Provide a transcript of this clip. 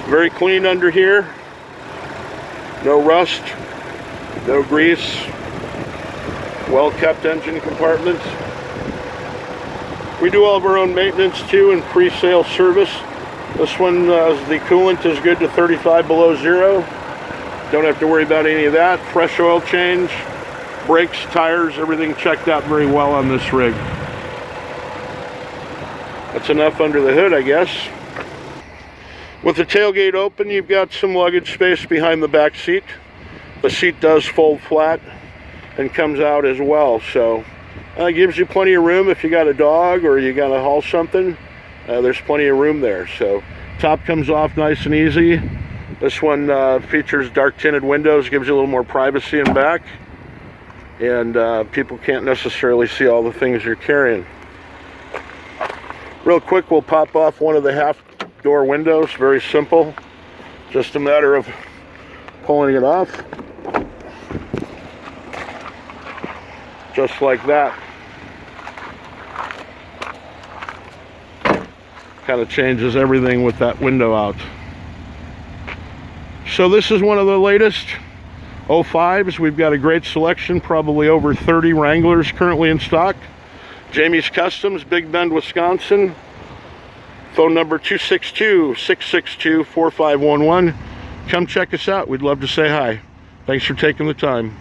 Very clean under here. No rust, no grease. Well kept engine compartments. We do all of our own maintenance too and pre-sale service. This one, the coolant is good to 35 below zero. Don't have to worry about any of that. Fresh oil change, brakes, tires, everything checked out very well on this rig. That's enough under the hood, I guess. With the tailgate open, you've got some luggage space behind the back seat. The seat does fold flat and comes out as well, so it gives you plenty of room if you got a dog or you got to haul something. There's plenty of room there. So top comes off nice and easy. This one features dark tinted windows, gives you a little more privacy in back, and people can't necessarily see all the things you're carrying. Real quick, we'll pop off one of the half door windows. Very simple, just a matter of pulling it off, just like that. Kind of changes everything with that window out. So this is one of the latest 05s. We've got a great selection, probably over 30 Wranglers currently in stock. Jamie's Customs, Big Bend, Wisconsin. Phone number 262-662-4511. Come check us out. We'd love to say hi. Thanks for taking the time.